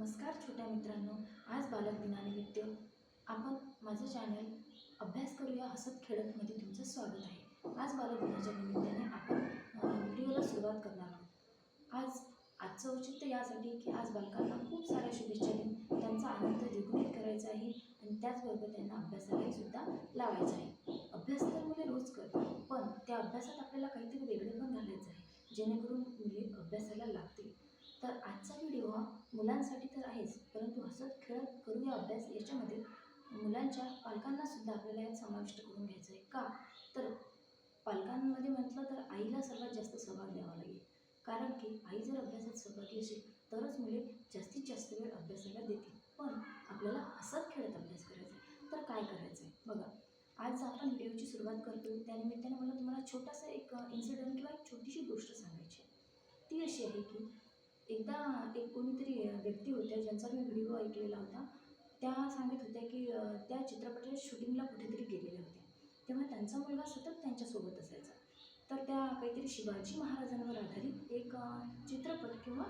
नमस्कार छोट्या मित्रांनो, आज बालक दिनानिमित्त आपण माझं चॅनल अभ्यास करूया हसत खेळतमध्ये तुमचं स्वागत आहे। आज बालक दिनाच्या निमित्ताने आपण व्हिडिओला सुरुवात करणार आहोत। आजचं औचित्य यासाठी की आज बालकांना खूप साऱ्या शुभेच्छा देऊन त्यांचा आनंद द्विगुणित करायचा आहे आणि त्याचबरोबर त्यांना अभ्यासालाही सुद्धा लावायचं आहे। अभ्यास तर मुले रोज करतात, पण त्या अभ्यासात आपल्याला काहीतरी वेगळे पण घालायचं आहे जेणेकरून मुले अभ्यासाला लागतील। तर आजचा व्हिडिओ हा मुलांसाठी तर आहेच, परंतु हसत खेळत करूया अभ्यास याच्यामध्ये मुलांच्या पालकांना सुद्धा आपल्याला यात समाविष्ट करून घ्यायचं आहे। का तर पालकांमध्ये म्हटलं तर आईला सर्वात जास्त सहभाग द्यावा लागेल, कारण की आई जर अभ्यासात सहभागी असेल तरच मुले जास्तीत जास्त वेळ अभ्यासाला देतील। पण आपल्याला हसत खेळत अभ्यास करायचा आहे, तर काय करायचं आहे बघा। आज आपण व्हिडिओची सुरुवात करतो त्यानिमित्ताने मला तुम्हाला छोटासा एक इन्सिडेंट किंवा एक छोटीशी गोष्ट सांगायची आहे। ती अशी आहे की एकदा एक कोणीतरी व्यक्ती होत्या ज्यांचा मी व्हिडिओ ऐकलेला होता। त्या सांगत होत्या की त्या चित्रपटाच्या शूटिंगला कुठेतरी गेलेल्या होत्या, तेव्हा त्यांचा मुलगा सतत त्यांच्यासोबत असायचा। तर त्या काहीतरी शिवाजी महाराजांवर आधारित एक चित्रपट किंवा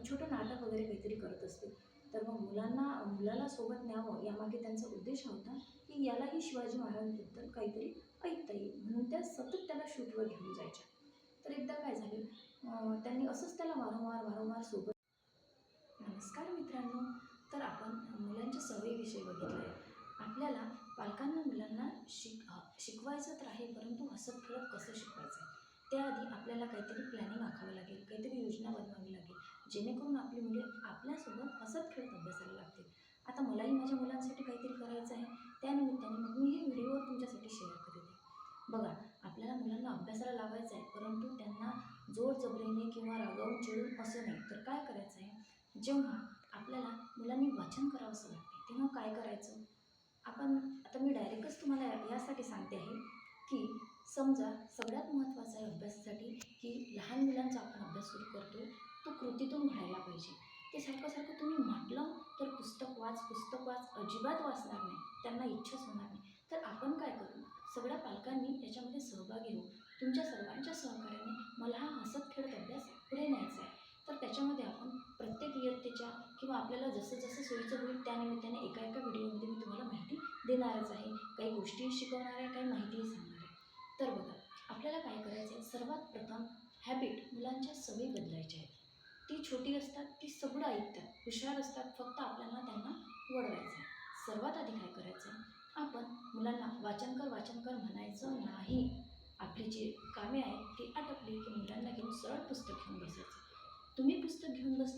छोटं नाटक वगैरे काहीतरी करत असतील। तर मग मुलाला सोबत न्यावं यामागे त्यांचा उद्देश होता की यालाही शिवाजी महाराजांबद्दल काहीतरी ऐकता येईल, म्हणून त्या सतत त्याला शूटवर घेऊन जायच्या। तर एकदा काय झालं, त्यांनी असंच त्याला वारंवार सोबत। नमस्कार मित्रांनो, तर आपण मुलांच्या सवयीविषयी बघितलं आहे। आपल्याला पालकांना मुलांना शिकवायचं तर आहे, परंतु हसत खेळत कसं शिकवायचं आहे त्याआधी आपल्याला काहीतरी प्लॅनिंग आखावं लागेल, काहीतरी योजना बनवावी लागेल, जेणेकरून आपली मुले आपल्यासोबत हसत खेळत अभ्यासाला लागतील। आता मलाही माझ्या मुलांसाठी काहीतरी करायचं आहे, त्यानिमित्ताने मग मी हे व्हिडिओवर तुमच्यासाठी शेअर करते। बघा, आपल्याला मुलांना अभ्यासाला लावायचं आहे, परंतु त्यांना जोर जबरीने किंवा रागावून चिडून असं नाही। तर काय करायचं आहे, जेव्हा आपल्याला मुलांनी वाचन करावंसं वाटते तेव्हा काय करायचं आता मी डायरेक्टच तुम्हाला यासाठी सांगते आहे की समजा सगळ्यात महत्त्वाचं आहे अभ्यासासाठी की लहान मुलांचा आपण अभ्यास सुरू करतो तो कृतीतून घडायला पाहिजे। ते सारखं तुम्ही म्हटलं तर पुस्तक वाच अजिबात वाचणार नाही, त्यांना इच्छाच होणार नाही। तर आपण काय करू, सगळ्या पालकांनी याच्यामध्ये सहभागी होऊ, तुमच्या सर्वांच्या सहकार्याने मला हा हसत खेळत अभ्यास पुढे न्यायचा आहे। तर त्याच्यामध्ये आपण प्रत्येक इयत्तेच्या किंवा आपल्याला जसं सोयीचं होईल त्यानिमित्ताने एका व्हिडिओमध्ये मी तुम्हाला माहिती देणारच आहे, काही गोष्टी शिकवणार आहे, काही माहितीही सांगणार आहे। तर बघा, आपल्याला काय करायचं आहे, सर्वात प्रथम हॅबिट मुलांच्या सवयी बदलायच्या आहेत। ती छोटी असतात, ती सगळं ऐकतात, हुशार असतात, फक्त आपल्याला त्यांना वळवायचं आहे। सर्वात आधी काय करायचं आहे, आपण मुलांना वाचन कर म्हणायचं नाही। आपली जी कामे आहेत ती आटपली की मुलांना घेऊन सरळ पुस्तक घेऊन बसायचं। तुम्ही पुस्तक घेऊन बसले